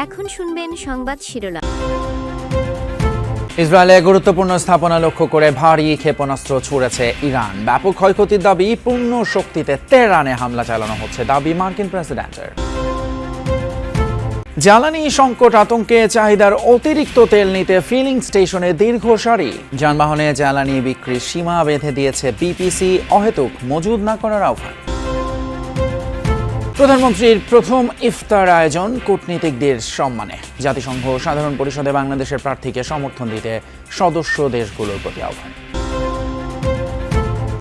এখন শুনবেন সংবাদ শিরোনাম। ইসরায়েলে গুরুত্বপূর্ণ স্থাপনা লক্ষ্য করে ভারী ক্ষেপণাস্ত্র ছুড়েছে ইরান। ব্যাপক ক্ষয়ক্ষতির দাবি, পূর্ণ শক্তিতে তেহরানে হামলা চালানো হচ্ছে দাবি মার্কিন প্রেসিডেন্টের। জ্বালানি সংকট আতঙ্কে চাহিদার অতিরিক্ত তেল নিতে ফিলিং স্টেশনে দীর্ঘ সারি। যানবাহনে জ্বালানি বিক্রির সীমা বেঁধে দিয়েছে বিপিসি, অহেতুক মজুদ না করার আহ্বান। প্রধানমন্ত্রীর প্রথম ইফতার আয়োজন কূটনীতিকদের সম্মানে। জাতিসংঘ সাধারণ পরিষদে বাংলাদেশের প্রার্থীকে সমর্থন দিতে সদস্য দেশগুলোর প্রতি আহ্বান।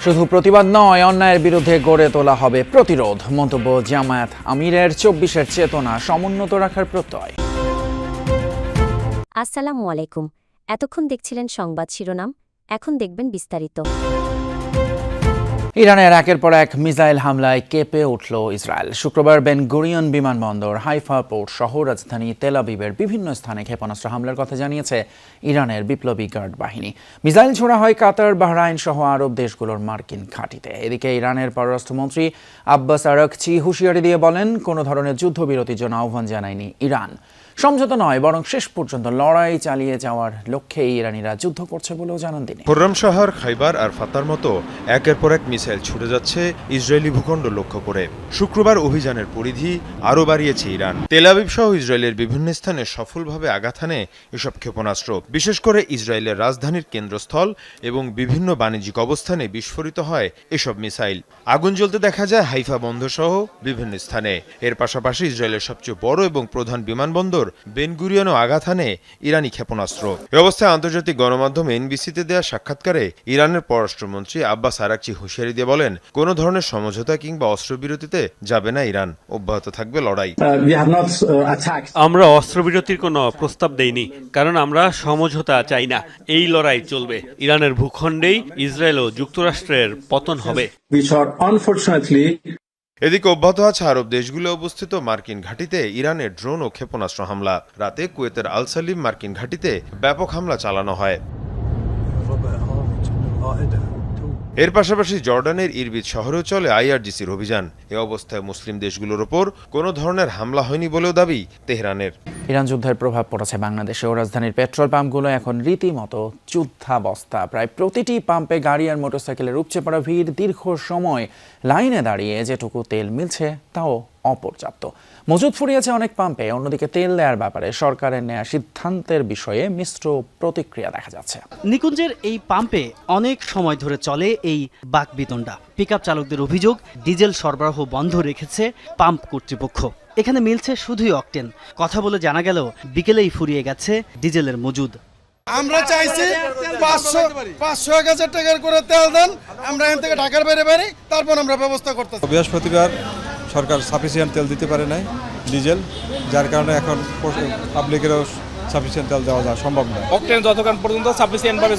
শুধু প্রতিবাদ নয়, অন্যায়ের বিরুদ্ধে গড়ে তোলা হবে প্রতিরোধ। মন্তব্য জামায়াত আমিরের। ২৪-এর চেতনা সমুন্নত রাখার প্রত্যয়। আসসালামু আলাইকুম। এতক্ষণ দেখছিলেন সংবাদ শিরোনাম, এখন দেখবেন বিস্তারিত। ইরানের একের পর এক মিসাইল হামলায় কেঁপে উঠল ইসরায়েল। শুক্রবার বেন গুরিয়ন বিমানবন্দর, হাইফা পোর্ট সহ রাজধানী তেল আবিবের বিভিন্ন স্থানে ক্ষেপণাস্ত্র হামলার কথা জানিয়েছে ইরানের বিপ্লবী গার্ড বাহিনী। মিসাইল ছোড়া হয় কাতার, বাহরাইন সহ আরব দেশগুলোর মার্কিন ঘাঁটিতে। এদিকে ইরানের পররাষ্ট্রমন্ত্রী আব্বাস আরাকচি হুঁশিয়ারি দিয়ে বলেন, কোনো ধরনের যুদ্ধবিরতির জন্য আহ্বান জানায়নি ইরান। সমঝোতা নয়, বরং শেষ পর্যন্ত লড়াই চালিয়ে যাওয়ার লক্ষ্যে ইরানিরা যুদ্ধ করছে বলেও জানান তিনি। খোররাম শহর, খাইবার আর ফাতার মতো একের পর এক মিসাইল ছুটে যাচ্ছে ইসরায়েলি ভূখণ্ড লক্ষ্য করে। শুক্রবার অভিযানের পরিধি আরও বাড়িয়েছে ইরান। তেল আবিব সহ ইসরায়েলের বিভিন্ন স্থানে সফলভাবে আঘাত হানে এসব ক্ষেপণাস্ত্র। বিশেষ করে ইসরায়েলের রাজধানীর কেন্দ্রস্থল এবং বিভিন্ন বাণিজ্যিক অবস্থানে বিস্ফোরিত হয় এসব মিসাইল। আগুন জ্বলতে দেখা যায় হাইফা বন্দর সহ বিভিন্ন স্থানে। এর পাশাপাশি ইসরায়েলের সবচেয়ে বড় এবং প্রধান বিমানবন্দর বেন গুরিয়নও আঘাত হানে ইরানি ক্ষেপণাস্ত্র। এ অবস্থায় আন্তর্জাতিক গণমাধ্যম এনবিসিতে দেওয়া সাক্ষাৎকারে ইরানের পররাষ্ট্রমন্ত্রী আব্বাস আরাকচি হুঁশিয়ারি দিয়ে বলেন, কোনো ধরনের সমঝোতা কিংবা অস্ত্রবিরতিতে যাবে না ইরান, অব্যাহত থাকবে লড়াই। আমরা অস্ত্রবিরতির কোনো প্রস্তাব দেইনি, কারণ আমরা সমঝোতা চাই না। এই লড়াই চলবে। ইরানের ভূখণ্ডেই ইসরায়েল ও যুক্তরাষ্ট্রের পতন হবে। এদিকে অব্যাহত আছে আরব দেশগুলো অবস্থিত মার্কিন ঘাঁটিতে ইরানের ড্রোন ও ক্ষেপণাস্ত্র হামলা। রাতে কুয়েতের আল সালিম মার্কিন ঘাঁটিতে ব্যাপক হামলা চালানো হয়। এর পাশাপাশি জর্ডানের ইরবিদ শহরেও চলে আইআরজিসির অভিযান। এ অবস্থায় মুসলিম দেশগুলোর ওপর কোনো ধরনের হামলা হয়নি বলেও দাবি তেহরানের। ইরান যুদ্ধের প্রভাব পড়েছে বাংলাদেশে ও রাজধানীর পেট্রোল পাম্পগুলো এখন রীতিমতো যুদ্ধাবস্থা। প্রায় প্রতিটি পাম্পে গাড়ি আর মোটরসাইকেলের উপচে পড়া ভিড়। দীর্ঘ সময় লাইনে দাঁড়িয়ে যেটুকু তেল মিলছে তাও অপর্যাপ্ত। মজুদ ফুরিয়েছে অনেক পাম্পে। অন্যদিকে তেল দেওয়ার ব্যাপারে সরকারের নেয়া সিদ্ধান্তের বিষয়ে মিশ্র প্রতিক্রিয়া দেখা যাচ্ছে। নিকুঞ্জের এই পাম্পে অনেক সময় ধরে চলে এই বাকবিতণ্ডা। পিকআপ চালকদের অভিযোগ, ডিজেল সরবরাহ বন্ধ রেখেছে পাম্প কর্তৃপক্ষ। এখানে মিলছে শুধুই অকটেন। কথা বলে জানা গেল বিকেলেই ফুরিয়ে গেছে ডিজেলের মজুদ। আমরা চাইছি 500-1000 টাকার করে তেল দেন, আমরা এখান থেকে ঢাকার বাইরে বেরি, তারপর আমরা ব্যবস্থা করতেছি। বৃহস্পতিবার সরকার সাফিসিয়েন্ট তেল দিতে পারে নাই, ডিজেল, যার কারণে এখন পাবলিকেরও সাফিসিয়েন্ট তেল দেওয়া যায় সম্ভব নয়। অকটেন যতক্ষণ পর্যন্ত সাফিসিয়েন্টভাবে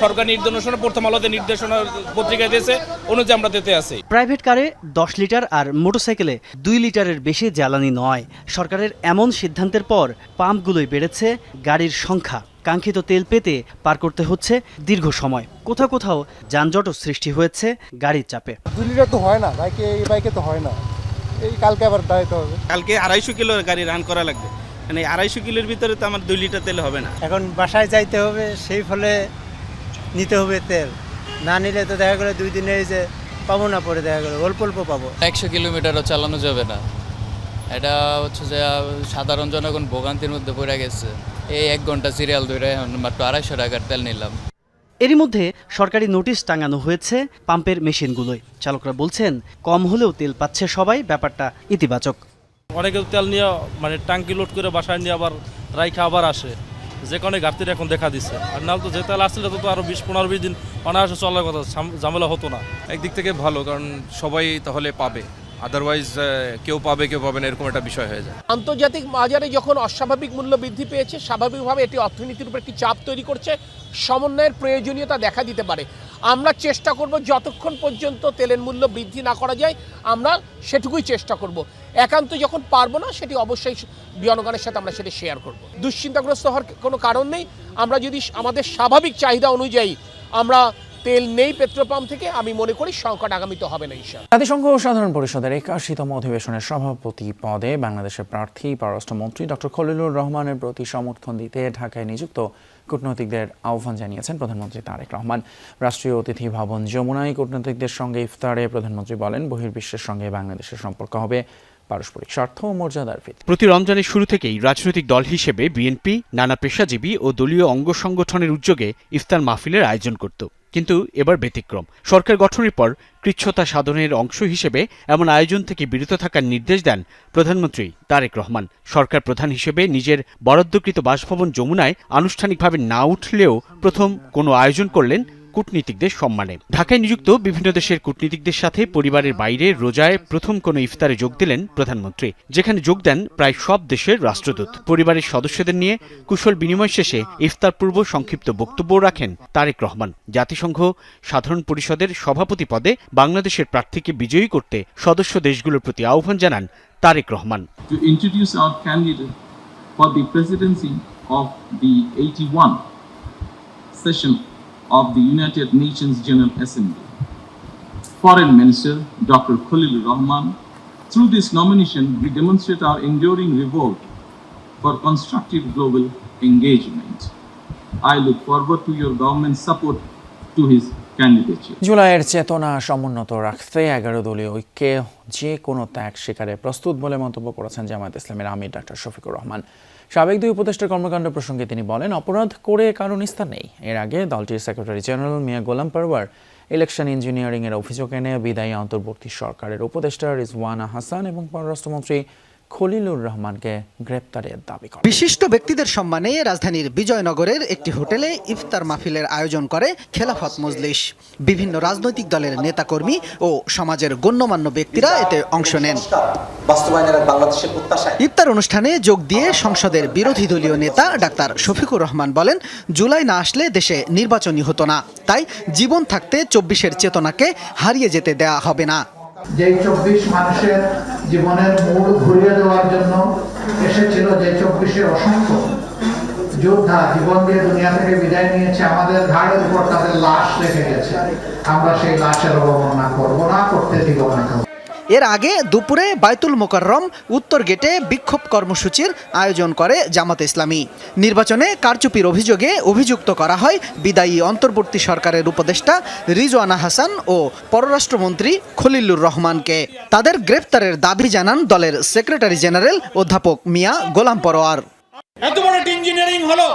সরকার নির্দেশনা, প্রথম আলোতে নির্দেশনা পত্রিকা দিয়েছে, অনুযায়ী আমরা দিতে আছি। প্রাইভেট কারে 10 লিটার আর মোটরসাইকেলে 2 লিটারের বেশি জ্বালানি নয়। সরকারের এমন সিদ্ধান্তের পর পাম্পগুলোই বেড়েছে গাড়ির সংখ্যা। কাঙ্ক্ষিত তেল পেতে পার করতে হচ্ছে দীর্ঘ সময়। কোথাও কোথাও যানজটও সৃষ্টি হয়েছে গাড়ির চাপে। 2 লিটার তো হয় না এই বাইকে তো হয় না। এই কালকে আবার দাঁড়াইতে হবে। কালকে 250 কিলো গাড়ি রান করা লাগবে, মানে 250 কিলোর ভিতরে তো আমার 2 লিটার তেল হবে না। এখন বাসায় যাইতে হবে, সেই ফলে নিতে হবে তেল। না নিলে তো দেখা গেলো 2 দিনে যে পাবো না, পরে দেখা গেলো অল্প অল্প পাবো। 100 কিলোমিটারও চালানো যাবে না। এটা হচ্ছে যে সাধারণ জনগণ ভোগান্তির মধ্যে পড়ে গেছে। এই 1 ঘন্টা সিরিয়াল ধরে মাত্র 250 টাকার তেল নিলাম। এরই মধ্যে সরকারি নোটিশ টাঙানো হয়েছে পাম্পের মেশিনগুলোয়। চালকরা বলছেন, কম হলেও তেল পাচ্ছে সবাই, ব্যাপারটা ইতিবাচক। অনেকে তেল নিয়ে মানে ট্যাঙ্কি লোড করে বাসায় নিয়ে আবার রাইখা আবার আসে, যে কারণে ঘাটতিটা এখন দেখা দিচ্ছে। আর নাহলে তো যে তেল আসলে তো আরো 20-15-20 দিন অনায়াসে চলার কথা, ঝামেলা হতো না। একদিক থেকে ভালো, কারণ সবাই তাহলে পাবে, আদারওয়াইজ কেউ পাবে কেউ পাবে না, এরকম একটা বিষয় হয়ে যায়। আন্তর্জাতিক বাজারে যখন অস্বাভাবিক মূল্য বৃদ্ধি পেয়েছে, স্বাভাবিকভাবে এটি অর্থনীতির উপর একটি চাপ তৈরি করছে। সমন্বয়ের প্রয়োজনীয়তা দেখা দিতে পারে। আমরা চেষ্টা করব যতক্ষণ পর্যন্ত তেলের মূল্য বৃদ্ধি না করা যায়, আমরা সেটুকুই চেষ্টা করব। একান্ত যখন পারবো না, সেটি অবশ্যই জনগণের সাথে আমরা সেটি শেয়ার করব। দুশ্চিন্তাগ্রস্ত হওয়ার কোনো কারণ নেই। আমরা যদি আমাদের স্বাভাবিক চাহিদা অনুযায়ী আমরা তেল নেই পেট্রোল পাম্প থেকে, আমি মনে করি সংকট আগামীতে হবে না ইনশাআল্লাহ। জাতিসংঘ সাধারণ পরিষদের 81তম অধিবেশনের সভাপতি পদে বাংলাদেশের প্রার্থী পররাষ্ট্রমন্ত্রী ডক্টর খলিলুর রহমানের প্রতি সমর্থন দিতে ঢাকায় নিযুক্ত কূটনৈতিকদের আহ্বান জানিয়েছেন প্রধানমন্ত্রী তারেক রহমান। রাষ্ট্রীয় অতিথি ভবন যমুনায় কূটনৈতিকদের সঙ্গে ইফতারে প্রধানমন্ত্রী বলেন, বহির্বিশ্বের সঙ্গে বাংলাদেশের সম্পর্ক হবে পারস্পরিক স্বার্থ ও মর্যাদার ভিত্তিতে। প্রতি রমজানের শুরু থেকেই রাজনৈতিক দল হিসেবে বিএনপি নানা পেশাজীবী ও দলীয় অঙ্গ সংগঠনের উদ্যোগে ইফতার মাহফিলের আয়োজন করত, কিন্তু এবার ব্যতিক্রম। সরকার গঠনের পর কৃচ্ছ্রতা সাধনের অংশ হিসেবে এমন আয়োজন থেকে বিরত থাকার নির্দেশ দেন প্রধানমন্ত্রী তারেক রহমান। সরকার প্রধান হিসেবে নিজের বরাদ্দকৃত বাসভবন যমুনায় আনুষ্ঠানিকভাবে না উঠলেও প্রথম কোনো আয়োজন করলেন কূটনীতিকদের সম্মানে। ঢাকায় নিযুক্ত বিভিন্ন দেশের কূটনীতিকদের সাথে পরিবারের বাইরে রোজায় প্রথম কোনো ইফতারে যোগ দিলেন প্রধানমন্ত্রী, যেখানে যোগ দেন প্রায় সব দেশের রাষ্ট্রদূত। পরিবারের সদস্যদের নিয়ে কুশল বিনিময় শেষে ইফতার পূর্ব সংক্ষিপ্ত বক্তব্য রাখেন তারেক রহমান। জাতিসংঘ সাধারণ পরিষদের সভাপতি পদে বাংলাদেশের প্রার্থীকে বিজয়ী করতে সদস্য দেশগুলোর প্রতি আহ্বান জানান Tarique Rahman. To introduce our candidate for the presidency of the 81 session of the United Nations General Assembly, Foreign Minister Dr. Khalilur Rahman. Through this nomination, we demonstrate our enduring revolt for constructive global engagement. I look forward to your government's support to his candidature. জুলাইয়ের চেতনা সমুন্নত রাখতে 11 দলীয় ঐক্যে যে কোনো ত্যাগ স্বীকারে প্রস্তুত বলে মন্তব্য করেছেন জামায়াত ইসলামের আমির ডক্টর শফিকুর রহমান। সাবেক দুই উপদেষ্টার কর্মকাণ্ড প্রসঙ্গে তিনি বলেন, অপরাধ করে কারো নিস্তার নেই। এর আগে দলটির সেক্রেটারি জেনারেল মিয়া গোলাম পরওয়ার ইলেকশন ইঞ্জিনিয়ারিং এর অভিযোগ এনে বিদায়ী অন্তর্বর্তী সরকারের উপদেষ্টা রিজওয়ানা হাসান এবং পররাষ্ট্রমন্ত্রী খলিলুর রহমানকে গ্রেপ্তারের দাবি করে। বিশিষ্ট ব্যক্তিদের সম্মানে রাজধানীর বিজয়নগরের একটি হোটেলে ইফতার মাহফিলের আয়োজন করে খেলাফত মজলিস। বিভিন্ন রাজনৈতিক দলের নেতাকর্মী ও সমাজের গণ্যমান্য ব্যক্তিরা এতে অংশ নেন। ইফতার অনুষ্ঠানে যোগ দিয়ে সংসদের বিরোধী দলীয় নেতা ডাক্তার শফিকুর রহমান বলেন, জুলাই না আসলে দেশে নির্বাচনই হতো না, তাই জীবন থাকতে 24-এর চেতনাকে হারিয়ে যেতে দেয়া হবে না। যে 24 মানুষের জীবনের মূল ঘুরিয়ে দেওয়ার জন্য এসেছিল, যে 24-এর অসংখ্য যোদ্ধা জীবন দিয়ে দুনিয়া থেকে বিদায় নিয়েছে, আমাদের ঘাড়ের উপর তাদের লাশ রেখে গেছে। আমরা সেই লাশের অবমাননা করব না, করতে দিব না। এর আগে দুপুরে বায়তুল মোকাররম উত্তর গেটে বিক্ষোভ কর্মসূচির আয়োজন করে জামাত ইসলামী। নির্বাচনে কারচুপির অভিযোগে অভিযুক্ত করা হয় বিদায়ী অন্তর্বর্তী সরকারের উপদেষ্টা রিজওয়ানা হাসান ও পররাষ্ট্রমন্ত্রী খলিলুর রহমানকে। তাদের গ্রেপ্তারের দাবি জানান দলের সেক্রেটারি জেনারেল অধ্যাপক মিয়া গোলাম পরওয়ার। এত বড় একটা ইঞ্জিনিয়ারিং হলো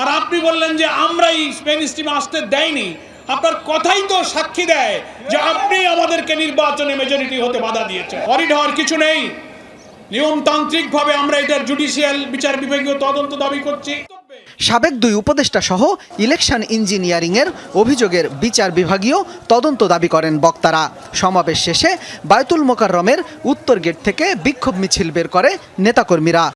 আর আপনি বললেন যে আমরাই স্পেন স্টিমে আসতে দেয়নি। আপনার কথাই তো সাক্ষী দেয় যে আপনি আমাদেরকে নির্বাচনে মেজরিটি হতে বাধা দিয়েছেন। অডিট হওয়ার কিছু নেই, নিয়মতান্ত্রিকভাবে আমরা এটার জুডিশিয়াল বিচার বিভাগীয় তদন্ত দাবি করছি। সাবেক দুই উপদেষ্টা সহ ইলেকশন ইঞ্জিনিয়ারিং এর অভিযোগের বিচার বিভাগীয় তদন্ত দাবি করেন বক্তারা। সমাবেশ শেষে বায়তুল মোকাররমের উত্তর গেট থেকে বিক্ষোভ মিছিল বের করে নেতাকর্মীরা।